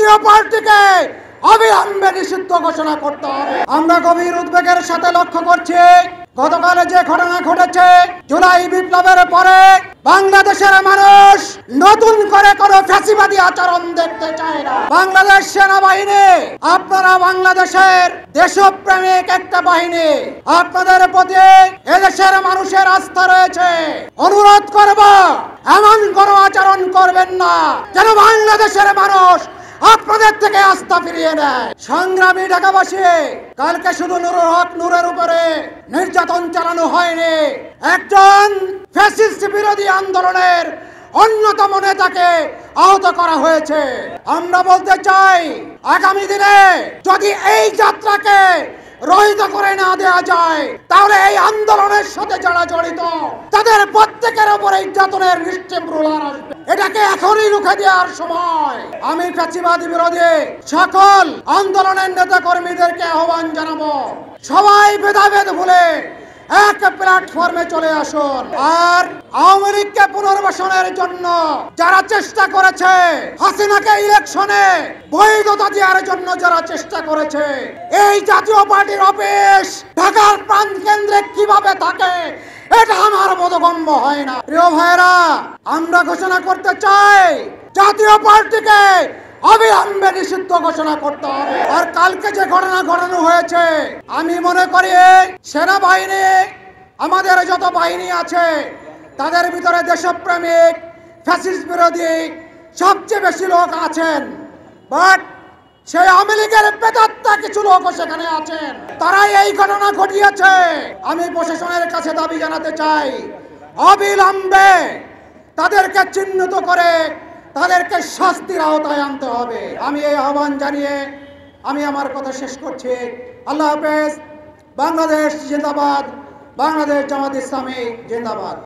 জাতীয় পার্টিকে অবিলম্বে নিষিদ্ধ ঘোষণা করতে হবে। আমরা গভীর উদ্বেগের সাথে লক্ষ্য করছি গতকাল যে ঘটনা ঘটেছে, জুলাই বিপ্লবের পরে বাংলাদেশের মানুষ নতুন করে কোনো ফ্যাসিবাদী আচরণ দেখতে চায় না। বাংলাদেশ সেনাবাহিনী, আপনারা বাংলাদেশের দেশপ্রেমিক একটা বাহিনী, আপনাদের প্রতি এদেশের মানুষের আস্থা রয়েছে। অনুরোধ করব, এমন কোনো আচরণ করবেন না যেন বাংলাদেশের মানুষ আপনাদের থেকে আস্থা ফিরিয়ে নেয়। সংগ্রামী ঢাকাবাসী, কালকে শুধু নুরুল হক নূরের উপরে নির্যাতন চালানো হয়নি, একজন ফ্যাসিস্ট বিরোধী আন্দোলনের অন্যতম নেতাকে আহত করা হয়েছে। আমরা বলতে চাই, আগামী দিনে যদি এই যাত্রাকে রহিত করে না দেওয়া যায়, তাহলে এই আন্দোলনের সাথে যারা জড়িত তাদের প্রত্যেকের উপর নির্যাতনের নিশ্চিত রোলার আসবে। এটাকে এখনই রুখে দেওয়ার সময়। আমি ফ্যাসিবাদী বিরোধী সকল আন্দোলনের নেতা কর্মীদেরকে আহ্বান জানাবো, সবাই ভেদাভেদ ভুলে এক প্ল্যাটফর্মে চলে আসুন। আর আওয়ামী লীগকে পুনর্বাসনের জন্য যারা চেষ্টা করেছে, হাসিনাকে ইলেকশনে বৈধতা দেওয়ার জন্য যারা চেষ্টা করেছে, এই জাতীয় পার্টির অফিস ঢাকার প্রাণ কেন্দ্রে কিভাবে থাকে এটা আমার বোধগম্য হয় না। প্রিয় ভাইরা, আমরা ঘোষণা করতে চাই জাতীয় পার্টিকে অবিলম্বে নিষিদ্ধ ঘোষণা করতে হবে। আর কালকে যে ঘটনা ঘটানো হয়েছে, আমি মনে করি সেনাবাহিনী, আমাদের যত বাহিনী আছে তাদের ভিতরে দেশপ্রেমিক, ফ্যাসিস্ট বিরোধী সবচেয়ে বেশি লোক আছেন। বাট সেই আওয়ামী লীগের প্রেতাত্মা কিছু লোক সেখানে আছেন, তারাই এই ঘটনা ঘটিয়েছে। আমি প্রশাসনের কাছে দাবি জানাতে চাই, অবিলম্বে তাদেরকে চিহ্নিত করে তাদেরকে শাস্তির আওতায় আনতে হবে। আমি এই আহ্বান জানিয়ে আমি আমার কথা শেষ করছি। আল্লাহ হাফেজ। বাংলাদেশ জিন্দাবাদ। বাংলাদেশ জামাত ইসলামী জিন্দাবাদ।